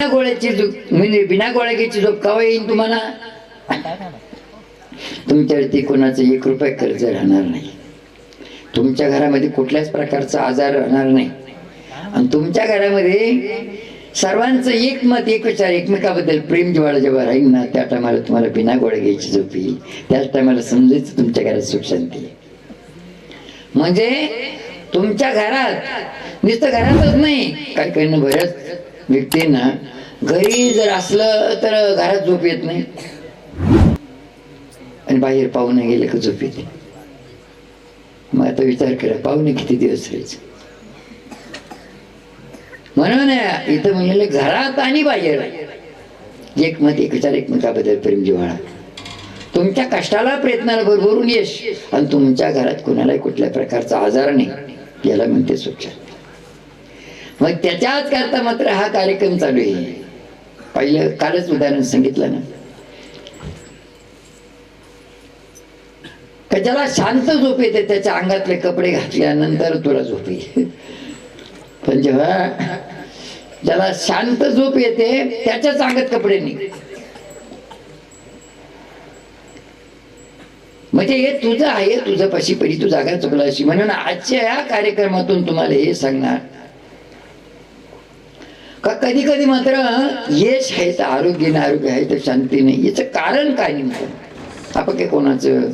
गोळ्याची झोप म्हणजे बिना गोळ्याची झोप केव्हा येईल तुम्हाला? तुमच्यावरती कोणाचं 1 रुपया कर्ज राहणार नाही, तुमच्या घरामध्ये कुठल्याच प्रकारचा आजार राहणार नाही, आणि तुमच्या घरामध्ये सर्वांचं एक मत एक विचार एकमेकाबद्दल प्रेम जिव्हाळा जेव्हा राहील ना, त्या टायमाला तुम्हाला बिना गोळ्या घ्यायची झोप येईल. त्याच टायमाला समजायचं तुमच्या घरात सुख शांती आहे. म्हणजे तुमच्या घरात नुसतं घरातच नाही, काही काही बऱ्याच व्यक्तींना घरी जर असलं तर घरात झोप येत नाही, आणि बाहेर पाहुणे गेले का झोप येते. मग आता विचार करा, पाहुणे किती दिवस राहायचे. म्हणून इथं म्हणलेलं घरात आणि बाहेर एक मत एक विचार एकमेकाबद्दल प्रेम जिव्हाळा, तुमच्या कष्टाला प्रयत्नाला भरभरून यश, आणि तुमच्या घरात कोणालाही कुठल्या प्रकारचा आजार नाही, याला म्हणते सुख. मग त्याच्याच करता मात्र हा कार्यक्रम चालू आहे. पहिलं कालच उदाहरण सांगितलं ना, का ज्याला शांत झोप येते त्याच्या अंगातले कपडे घातल्यानंतर तुला झोप येईल, पण जेव्हा ज्याला शांत झोप येते त्याच्याच अंगात कपडे नाही. म्हणजे हे तुझं आहे, तुझं पशी परी तू जागा चुकला अशी. म्हणून आजच्या या कार्यक्रमातून तुम्हाला हे सांगणार का कधी कधी मात्र यश आहे तर आरोग्य नाही, आरोग्य आहे तर शांती नाही. याचं कारण काय नेमकं? आपण काही कोणाचं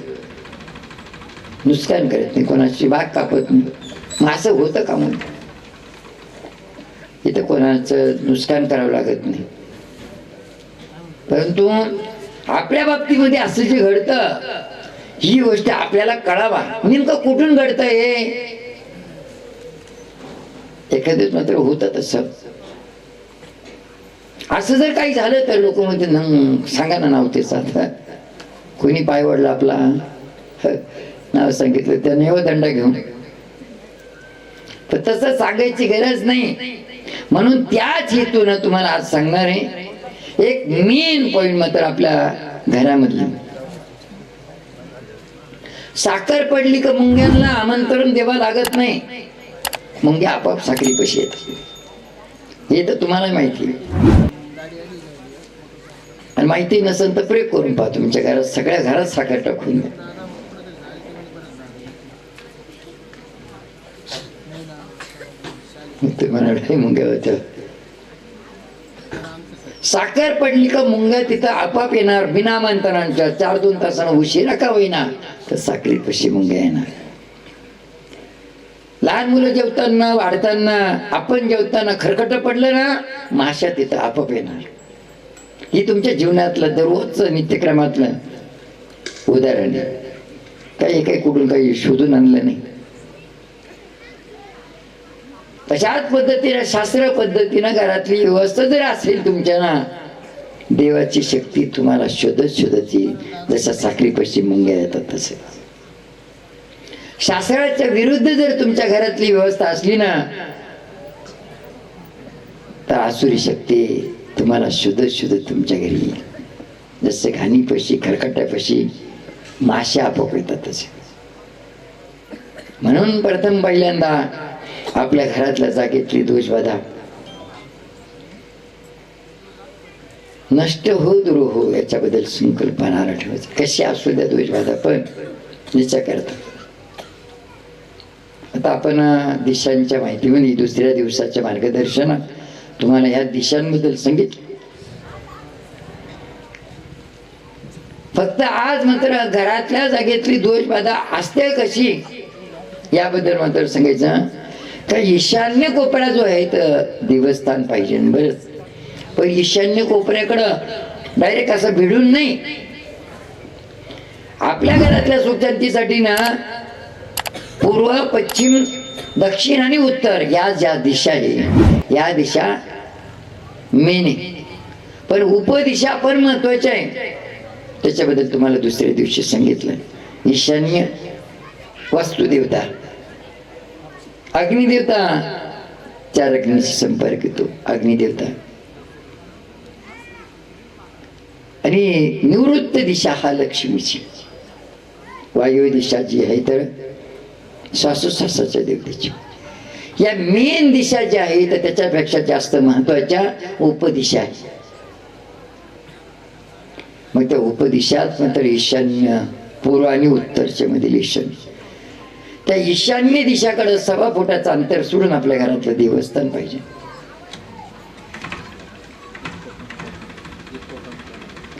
नुकसान करत नाही, कोणाची बाग कापत नाही, मग असं होतं का? म्हणून इथं कोणाचं नुकसान करावं लागत नाही, परंतु आपल्या बाबतीमध्ये असं जे घडतं ही गोष्ट आपल्याला कळावा, नेमकं कुठून घडतं हे. एखाद्याच मात्र होतं तसं. असं जर काही झालं तर लोक म्हणते सांगा ना नाव तेच. आता कोणी पाय वडला आपला, नाव सांगितलं त्याने व दंड घेऊन, पण तसं सांगायची गरज नाही. म्हणून त्याच हेतून तुम्हाला आज सांगणार आहे एक मेन पॉइंट मात्र आपल्या घरामधली. साखर पडली का मुंग्यांना आमंत्रण द्यावं लागत नाही, मुंग्या आपोआप साखरीपाशी येते, हे तर तुम्हाला माहिती आहे. आणि माहिती नसेल तर प्रयोग करून पहा, तुमच्या घरात सगळ्या घरात साखर टाकून द्या. मुंग्या होत्या, साखर पडली का मुंग्या तिथं आपाप येणार बिना आमंत्रणाच्या. 4-2 तासांना उशिरा का होईना तर साखरी पशी मुंग्या येणार. लहान मुलं जेवताना वाढताना आपण जेवताना खरकट पडलं ना, माशा तिथं आपाप येणार. ही तुमच्या जीवनातलं दररोजचं नित्यक्रमातलं उदाहरण आहे. काही कुठून काही शोधून आणलं नाही. तशाच पद्धतीने शास्त्र पद्धतीनं घरातली व्यवस्था जर असेल तुमच्या ना, देवाची शक्ती तुम्हाला शोधत शोधत येईल. जशा साखरीपाशी मुंग्या येतात तसे शास्त्राच्या विरुद्ध जर तुमच्या घरातली व्यवस्था असली ना, तर आसुरी शक्ती तुम्हाला शोधत शोधत तुमच्या घरी येईल. जसे घाणीपाशी खरकट्यापाशी माशा आपोआप येतात तसे. म्हणून प्रथम पहिल्यांदा आपल्या घरातल्या जागेतली दोषबाधा नष्ट हो दूर हो याच्याबद्दल संकल्पना ठेवायची. कशी असू द्या दोषबाधा, पण याच्या करता आता आपण दिशांच्या माहितीमध्ये दुसऱ्या दिवसाच्या मार्गदर्शनात तुम्हाला ह्या दिशांबद्दल सांगितलं. फक्त आज मात्र घरातल्या जागेतली दोषबाधा असते कशी याबद्दल मात्र सांगायचं. का ईशान्य कोपरा जो आहे तर देवस्थान पाहिजे बरंच, पण ईशान्य कोपऱ्याकडं डायरेक्ट असं भिडून नाही. आपल्या घरातल्या सुखशांतीसाठी ना पूर्व पश्चिम दक्षिण आणि उत्तर या ज्या दिशा आहे या दिशा मेन आहे, पण उपदिशा पण महत्वाच्या आहे. त्याच्याबद्दल तुम्हाला दुसऱ्या दिवशी सांगितलं. ईशान्य वास्तुदेवता, अग्निदेवता, 4 अग्नीशी संपर्क येतो अग्निदेवता, आणि निवृत्त दिशा हा लक्ष्मीची, वायू दिशा जी आहे तर श्वासोश्वासाच्या देवतेची. या मेन दिशा ज्या आहेत त्याच्यापेक्षा जास्त महत्वाच्या उपदिशा आहेत. मग त्या उपदिशात नंतर ईशान्य, पूर्व आणि उत्तरच्या मधील ईशान्य, त्या ईशान्य दिशाकडे 1.25 फुटाचं अंतर सोडून आपल्या घरातलं देवस्थान पाहिजे.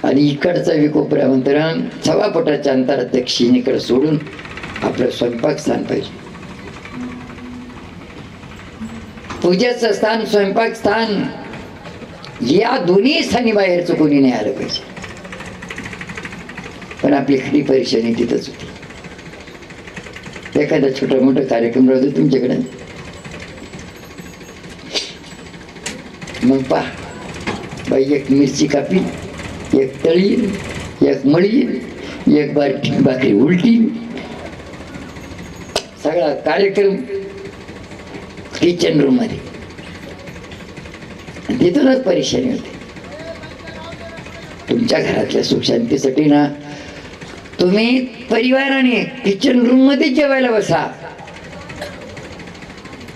आणि इकडचा विकोपऱ्या मंत्र 1.25 फुटाच्या अंतरात दक्षिणेकडे सोडून आपलं स्वयंपाक स्थान पाहिजे. पूजेचं स्थान, स्वयंपाक स्थान या दोन्ही स्थानी बाहेरचं कोणी नाही आलं पाहिजे. पण आपली खरी परेशानी तिथंच होती. एखादा छोटा मोठा कार्यक्रम राहतो तुमच्याकडे, मग बाई एक मिरची कापी, एक तळी, एक मळी, एक भाकरी उलटी, सगळा कार्यक्रम किचन रूम मध्ये. तिथूनच परेशानी होते. तुमच्या घरातल्या सुखशांतीसाठी ना तुम्ही परिवाराने किचन रूम मध्ये जेवायला बसा,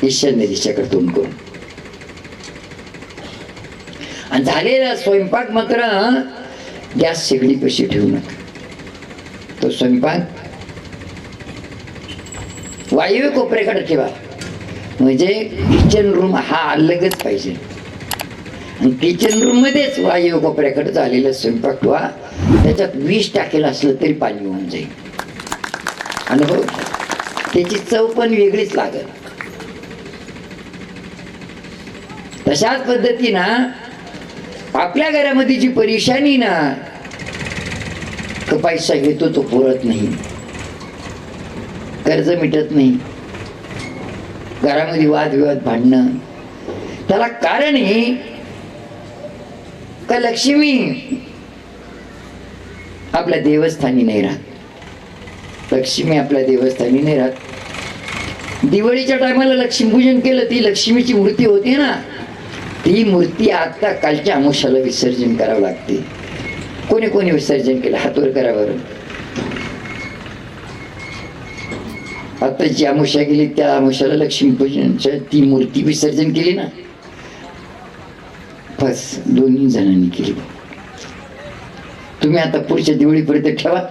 ईशान्य दिशेकडे तोंड करून. आणि झालेला स्वयंपाक मात्र गॅस शेगडी कशी ठेवू नका. तो स्वयंपाक वायव्य कोपऱ्याकडे ठेवा. म्हणजे किचन रूम हा अलगच पाहिजे. आणि किचन रूम मध्येच वायव्य कोपऱ्याकडे झालेला स्वयंपाक ठेवा. त्याच्यात 20 टाकेल असलं तरी पाणी होऊन जाईल. अनुभव, त्याची चव पण वेगळीच लागेल. तशाच पद्धतीनं आपल्या घरामध्ये जी परेशानी ना, तो पैसा घेतो तो पुरत नाही, कर्ज मिटत नाही, घरामध्ये वादविवाद भांडणं, त्याला कारण हे का लक्ष्मी आपल्या देवस्थानी नाही राहत. लक्ष्मी आपल्या देवस्थानी नाही राहत. दिवाळीच्या टायमाला लक्ष्मीपूजन केलं, ती लक्ष्मीची मूर्ती होती ना, ती मूर्ती आता कालच्या अमावस्याला विसर्जन करावं लागते. कोणी कोणी विसर्जन केलं हात वर करा बरं. आता जी अमावस्या गेली त्या अमावस्याला लक्ष्मीपूजनच्या ती मूर्ती विसर्जन केली ना, बस दोन्ही जणांनी केली. तुम्ही आता पुढच्या दिवाळीपर्यंत ठेवा,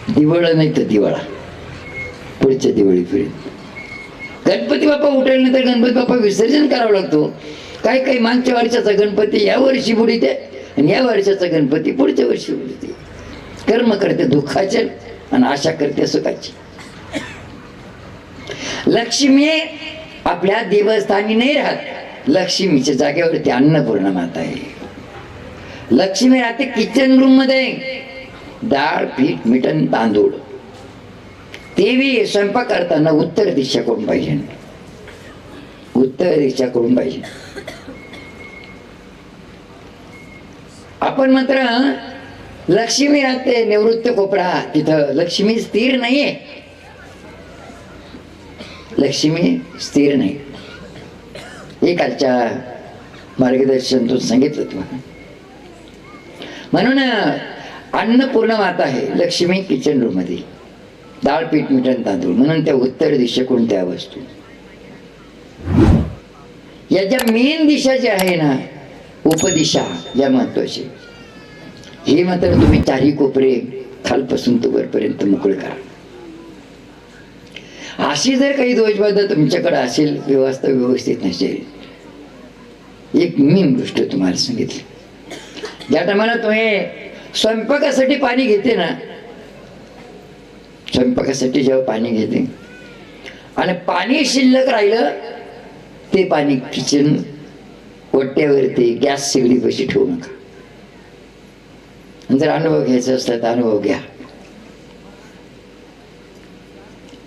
दिवाळा नाही तर दिवाळा, पुढच्या दिवाळीपर्यंत. गणपती बाप्पा उठल्यानंतर गणपती बाप्पा विसर्जन करावं लागतो. काही काही मागच्या वर्षाचा गणपती या वर्षी बुडीते आणि या वर्षाचा गणपती पुढच्या वर्षी बुडीते. कर्म करते दुःखाचे आणि आशा करते सुखाची. लक्ष्मी आपल्या देवस्थानी नाही राहत. लक्ष्मीच्या जागेवरती अन्नपूर्णा माता आहे. लक्ष्मी राहते किचन रूम मध्ये. डाळ, पीठ, मिठण, तांदूळ. देवी स्वयंपाक करताना उत्तर दिशा करून पाहिजे. उत्तर दिशा करून पाहिजे. आपण मात्र लक्ष्मी राहते निवृत्त कोपरा, तिथं लक्ष्मी स्थिर नाहीये. लक्ष्मी स्थिर नाही. हे कालच्या मार्गदर्शनातून सांगितलं तुम्हाला. म्हणून अन्नपूर्ण माता आहे लक्ष्मी किचन रूम मध्ये. डाळ, पीठ, मिठण, तांदूळ. म्हणून त्या उत्तर दिशेकडून त्या वस्तू. या ज्या मेन दिशा ज्या आहे ना, उपदिशा या महत्वाची, हे मात्र तुम्ही चारी कोपरे खालपासून तो वरपर्यंत मोकळे करा. अशी जर काही दोषबाधा तुमच्याकडे असेल, व्यवस्था व्यवस्थित नसेल, एक मेन गोष्ट तुम्हाला सांगितली. ज्या टायमाला तुम्ही स्वयंपाकासाठी पाणी घेते ना, स्वयंपाकासाठी जेव्हा पाणी घेते आणि पाणी शिल्लक राहिलं, ते पाणी किचन ओट्यावरती गॅस शेगडी पैसे ठेवू नका. जर अनुभव घ्यायचा असला तर अनुभव घ्या.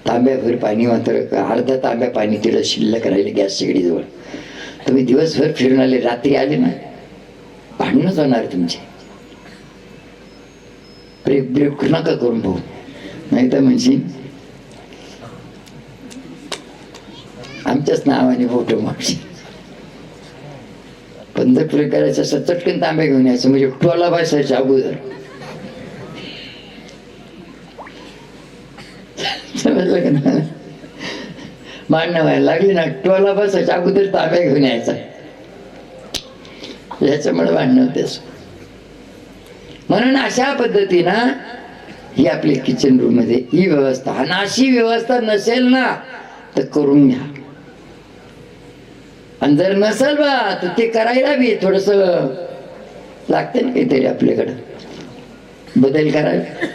तांब्याभर पाणी, मात्र अर्धा तांब्या पाणी तिला शिल्लक राहिले गॅस शेगडी जवळ. तुम्ही दिवसभर फिरून आले, रात्री आले ना, भांडणच होणार तुमचे. ब्रेक ब्रेक नका करून भाऊ, नाही तर म्हणजे आमच्याच नावाने फोटो मागशी. पंढरपूर करायचं असं चटकन तांब्या घेऊन यायचं, म्हणजे टोला बसायच्या अगोदर. समजलं का ना? भांडणं व्हायला लागली ना, टोला बसायच्या अगोदर ताब्या घेऊन यायचा, याच्यामुळे भांडणं होतेच. म्हणून अशा पद्धतीनं ही आपली किचन रूम मध्ये ही व्यवस्था, आणि अशी व्यवस्था नसेल ना तर करून घ्या. आणि जर नसेल बा तर ते करायला बी थोडस लागते ना काहीतरी आपल्याकडं बदल करायला.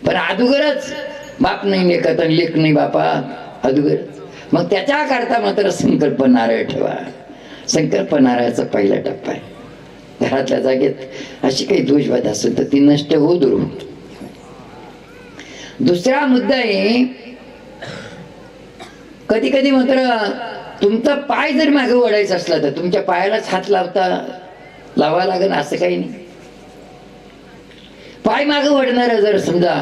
पण अदुगरच बाप नाही लेखत आणि लेख नाही बापा, अदुगरच. मग त्याच्या करता मात्र संकल्प नारळ ठेवा. संकल्प नारळाचा पहिला टप्पा आहे. घरातल्या जागेत अशी काही दोषबाधा असेल तर ती नष्ट हो, दूर हो. दुसरा मुद्दा आहे, कधी कधी मात्र तुमचा पाय जर मागे ओढायचा असला तर तुमच्या पायालाच हात लावा लागेल असं काही नाही. पाय मागे ओढणार जर समजा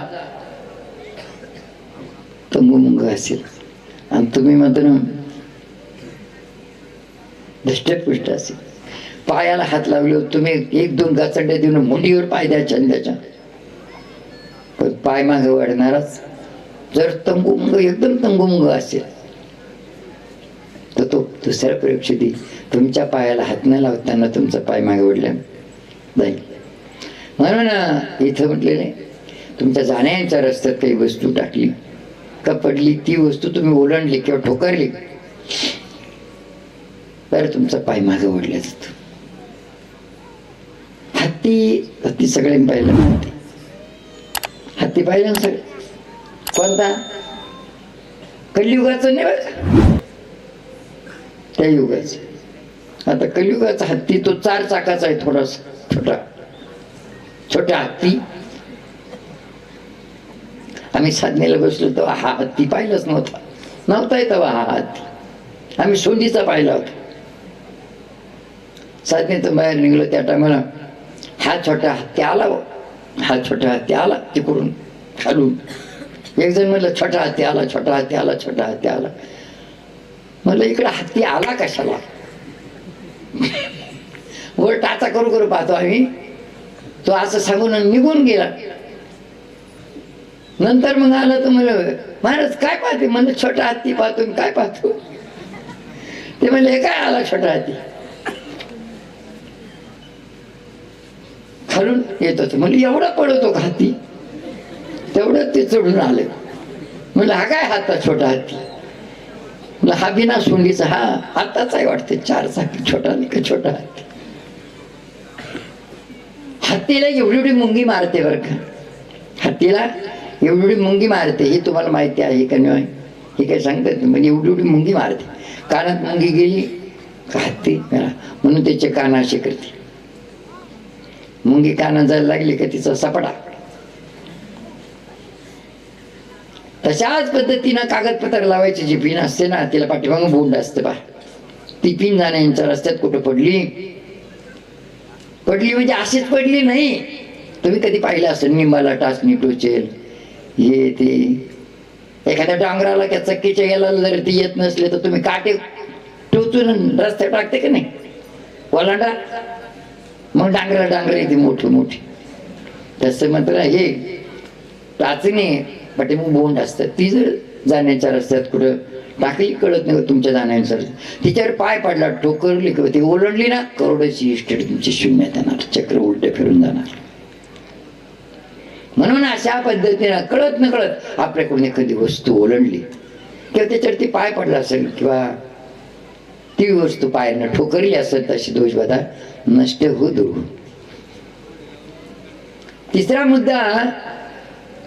तंगुमुंग असेल आणि तुम्ही मात्र धष्टपुष्ट असेल, पायाला हात लावले तुम्ही एक दोन गाचंड्या देऊन मुंडीवर पाय द्यायच्या त्याच्या, पण पाय मागे वाढणारच. जर तंगुमुंग एकदम तंगुमुंग असेल तर तो दुसऱ्या परीक्षेत तुमच्या पायाला हात न लावताना तुमचा पाय मागे ओढला जाईल. म्हणून इथं म्हटलेले, तुमच्या जाण्याच्या रस्त्यात काही वस्तू टाकली का पडली, ती वस्तू तुम्ही ओलांडली किंवा ठोकरली तर तुमचा पाय मागे ओढला जातो. हत्ती सगळ्यांनी पाहिलं ना, हत्ती पाहिलं ना सगळं. कोणता? कलियुगाचं नाही बघा, त्या युगाचं. आता कलियुगाचा हत्ती तो 4 चाकाचा आहे, थोडासा छोटा हत्ती. आम्ही साधनेला बसलो तेव्हा हा हत्ती पाहिलाच नव्हता तेव्हा हा हत्ती आम्ही सोंडीचा पाहिला होता. साधनेतून बाहेर निघलो त्या टायमाला हा छोटा हत्ती आला तिकडून खालून. एक जण म्हणलं छोटा हत्ती आला. म्हणलं इकडे हत्ती आला कशाला? वर टाचा करू पाहतो आम्ही, तो असं सांगून निघून गेला. नंतर मग आलं तर म्हणलं महाराज काय पाहते? म्हणलं छोटा हत्ती पाहतो. काय पाहतो? ते म्हणले हे काय आला छोटा हत्ती? खालून येत होते. म्हणजे एवढा पडतो का हत्ती? तेवढं ते चढून आले. म्हणलं हा काय हाता छोटा हत्ती? म्हणलं हा बिना सोंडीचा, हा हाताच आहे वाटते, 4 चाकी छोटा नाही का छोटा हत्ती. हत्तीला एवढी मुंगी मारते बरं का, हत्तीला एवढी मुंगी मारते. हे तुम्हाला माहिती आहे का नाही? हे काय सांगतात म्हणजे एवढी मुंगी मारते. कानात मुंगी गेली का हत्ती म्हणून त्याचे कान असे करते. मुंगी कानात जायला लागली का तिचा सपाटा. तशाच पद्धतीनं कागदपत्र लावायची जी पिन असते ना, तिला पाठीमागं बोंड असते बा. ती पिन जाण्याच्या रस्त्यात कुठं पडली म्हणजे अशीच पडली नाही. तुम्ही कधी पाहिलं असेल निंबाला टाचणी टोचेल हे ते. एखाद्या डांगराला किंवा चक्कीच्या याला जर ती येत नसले तर तुम्ही काटे टोचून रस्त्यात टाकते का नाही ओलांडा, मग डांगर येते मोठी. तसं मात्र हे टाचणी पाठी मग बोंड असतात. ती जर जाण्याच्या रस्त्यात कुठं टाकली कळत नाही तुमच्या जाण्यानुसार, तिच्यावर पाय पडला ठोकरली किंवा ती ओलांडली ना, करोडाची इस्टेट तुमची शून्यात येणार, चक्र उलट फिरून जाणार. म्हणून अशा पद्धतीनं कळत न कळत आपल्याकडून एखादी वस्तू ओलांडली किंवा त्याच्यावरती पाय पडला असेल किंवा ती वस्तू पायानं ठोकरली असेल तशी दोषबाधा नष्ट हो, दूर. तिसरा मुद्दा,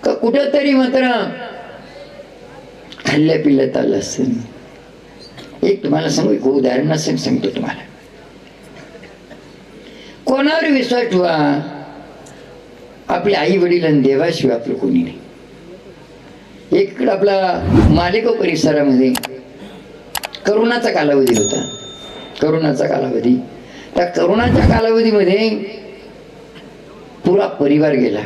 कुठंतरी मात्र खाल्ल्या पिल्ल्यात आलं असेल. एक तुम्हाला सांगू, एक उदाहरण असेल सांगतो तुम्हाला. कोणावर विश्वास ठेवा? आपले आई वडील आणि देवाशिवाय आपलं कोणी नाही. एक आपला मालेगाव परिसरामध्ये करोनाचा कालावधी होता. त्या करोनाच्या कालावधीमध्ये पुरा परिवार गेला.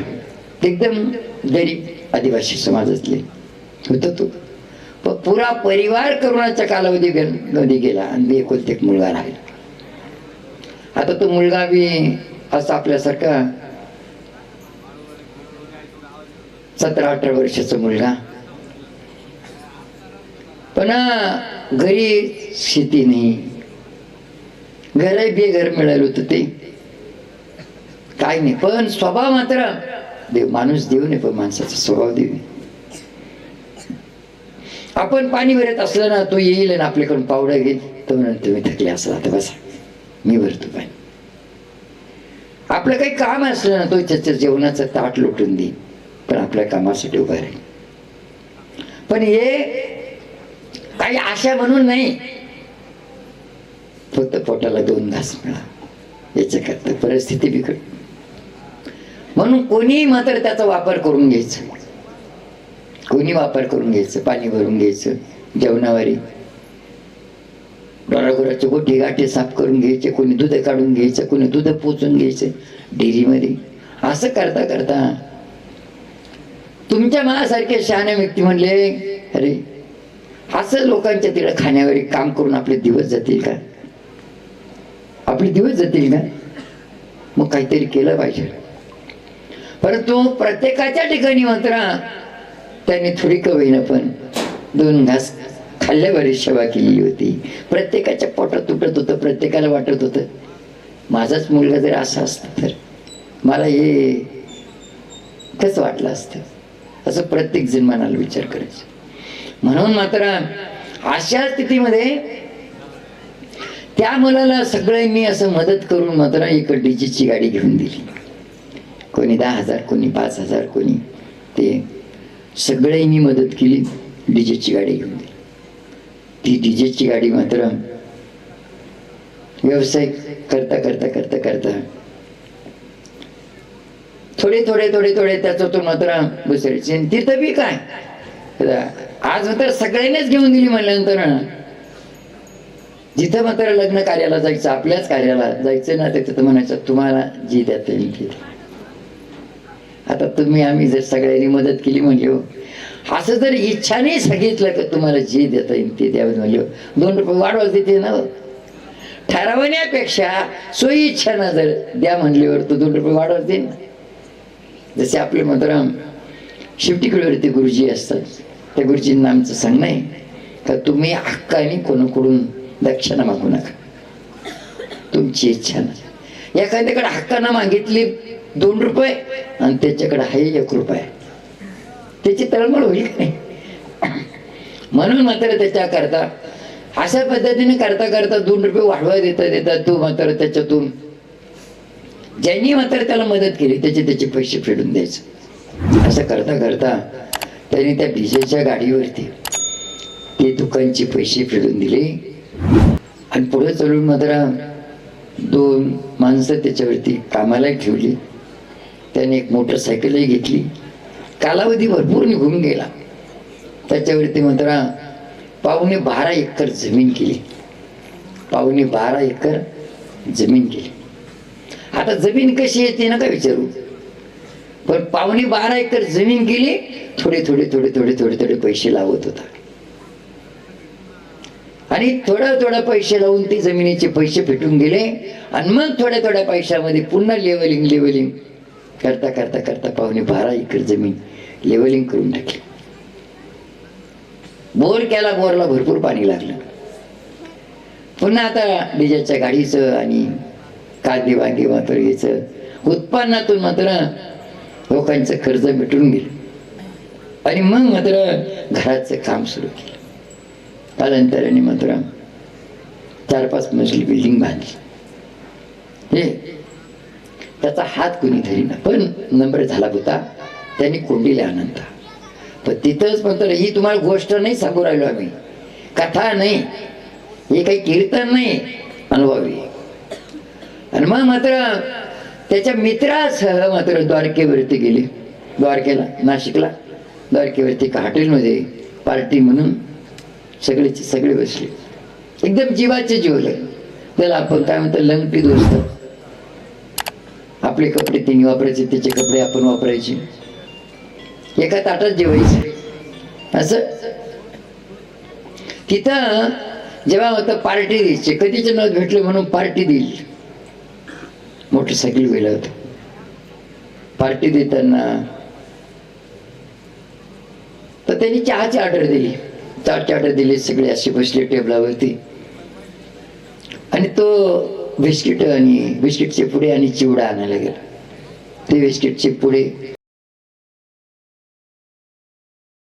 एकदम गरीब आदिवासी समाजातले होता तो. पण पुरा परिवार करोनाच्या कालावधीमध्ये गेला आणि एकुलता एक मुलगा राहिला. आता तो मुलगा बी असा आपल्यासारखा 17-18 वर्षाचा मुलगा, पण घरी शेती नाही, घरही बेघर मिळालं होतं ते काय नाही, पण स्वभाव मात्र देव. माणूस देव नाही, पण माणसाचा स्वभाव देव. आपण पाणी भरत असलं ना, तो येईल आणि आपल्याकडून पावडा घेईल, तो म्हणून तुम्ही थकले असला तर बसा, मी भरतो पाणी. आपलं काही काम असलं ना, तो त्याच्या जेवणाचं ताट लोटून देईल, पण आपल्या कामासाठी उभा राहील. पण हे काही आशा म्हणून नाही, फक्त पोटाला 2 घास मिळा याच्याकरता परिस्थिती बिघड. म्हणून कोणी मात्र त्याचा वापर करून घ्यायचा, कोणी वापर करून घ्यायचं, पाणी भरून घ्यायचं, जेवणावारी डोरागोराचे गोठी गाठी साफ करून घ्यायचे, कोणी दूध काढून घ्यायचं, कोणी दूध पोचून घ्यायचं डेअरीमध्ये. असं करता करता तुमच्या मनासारखे शहाणे व्यक्ती म्हणले, अरे असं लोकांच्या तिकडे खाण्यावर काम करून आपले दिवस जातील का, आपले दिवस जातील का? मग काहीतरी केलं पाहिजे. परंतु प्रत्येकाच्या ठिकाणी मात्र त्यांनी थोडी का होईना पण 2 घास खाल्ल्यावर सेवा केलेली होती. प्रत्येकाच्या पोटात तुटत होतं, प्रत्येकाला वाटत होतं माझाच मुलगा जर असा असता तर मला हे कसं वाटलं असतं. असं प्रत्येक जण मनाला विचार करायचा. म्हणून मात्र अशा स्थितीमध्ये त्या मुलाला सगळ्यांनी असं मदत करून मात्र एक डीजेची गाडी घेऊन दिली. कोणी 10,000, कोणी 5,000, कोणी ते सगळ्यांनी मदत केली, डीजेची गाडी घेऊन दिली. ती डीजेची गाडी मात्र व्यवसाय करता करता करता करता थोडे थोडे थोडे थोडे त्याच्यातून मात्र बसायचे. तिथं बी काय आज मात्र सगळ्यांनीच घेऊन दिली म्हणल्यानंतर जिथं मात्र लग्न कार्याला जायचं, आपल्याच कार्याला जायचं ना, तिथं म्हणायचं तुम्हाला जी देता येईल ती. आता तुम्ही आम्ही जर सगळ्यांनी मदत केली म्हणले, असं जर इच्छाने सांगितलं की तुम्हाला जे देता येईल ते द्यावं म्हणले, 2 रुपये वाढवा देते ना. ठरवण्यापेक्षा सोयी इच्छाना जर द्या म्हणल्यावर तो 2 रुपये वाढवा देईन. जसे आपले मात्र शिवटिकडवरती गुरुजी असतात, त्या गुरुजींना आमचं सांगणं आहे का तुम्ही हक्काने कोणाकडून दक्षिणा मागू नका, तुमची इच्छा नाही. एखाद्याकडे हक्कानं मागितली 2 रुपये आणि त्याच्याकडे आहे 1 रुपया, त्याची तळमळ होईल का नाही. म्हणून मात्र त्याच्या करता अशा पद्धतीने करता करता 2 रुपये वाढवा देता देता तो मात्र त्याच्यातून ज्यांनी मात्र त्याला मदत केली त्याचे पैसे फेडून द्यायचं. असं करता करता त्यांनी त्या डीजेच्या गाडीवरती ते दुकानचे पैसे फेडून दिले आणि पुढे चलून मात्र 2 माणसं त्याच्यावरती कामाला ठेवली. त्याने एक मोटरसायकलही घेतली. कालावधी भरपूर निघून गेला. त्याच्यावरती मात्र 12.5 एकर जमीन केली. 12.5 एकर जमीन केली. आता जमीन कशी येते ना का विचारू, पण 12.5 एकर जमीन केली. थोडे थोडे थोडे थोडे थोडे थोडे पैसे लावत होता आणि थोडा थोडा पैसे लावून ती जमिनीचे पैसे फेटून गेले आणि मग थोड्या थोड्या पैशामध्ये पुन्हा लेवलिंग करता करता करता 12.5 एकर जमीन लेवलिंग करून टाकली. बोर केला, बोरला भरपूर पाणी लागलं. पुन्हा आता डीजेच्या गाडीचं आणि कांदे वांगे मात्र याचं उत्पन्नातून मात्र लोकांचं कर्ज मिटून गेलं आणि मग मात्र घराचं काम सुरू केलं. कालांतराने मात्र 4-5 मजली बिल्डिंग बांधली. हे त्याचा हात कोणी धरीना, पण नंबर झाला होता. त्यांनी कोंडीला आनंद. पण तिथंच मात्र ही तुम्हाला गोष्ट नाही सांगू राहिलो आम्ही, कथा नाही, हे काही कीर्तन नाही, अनुभवी. आणि मग मात्र त्याच्या मित्रासह मात्र द्वारकेवरती गेले. द्वारकेला, नाशिकला द्वारकेवरती एका हॉटेलमध्ये पार्टी म्हणून सगळेचे सगळे बसले. एकदम जीवाचे जीवले. त्याला आपण काय म्हणतो लंगटी दोस्त. आपले कपडे तिने वापरायचे, त्याचे कपडे आपण वापरायचे, एका ताटात जेवायचे. असं तिथं जेव्हा होतं पार्टी द्यायची, कधीचे न भेटले म्हणून पार्टी देईल. मोटरसायकल गेलं होतं. पार्टी देताना तर त्यांनी चहाची ऑर्डर दिली. चाट दिले, सगळे असे बसले टेबलावरती. आणि तो बिस्किट आणि बिस्किटचे पुडे आणि चिवडा आणायला गेला. ते बिस्किटचे पुडे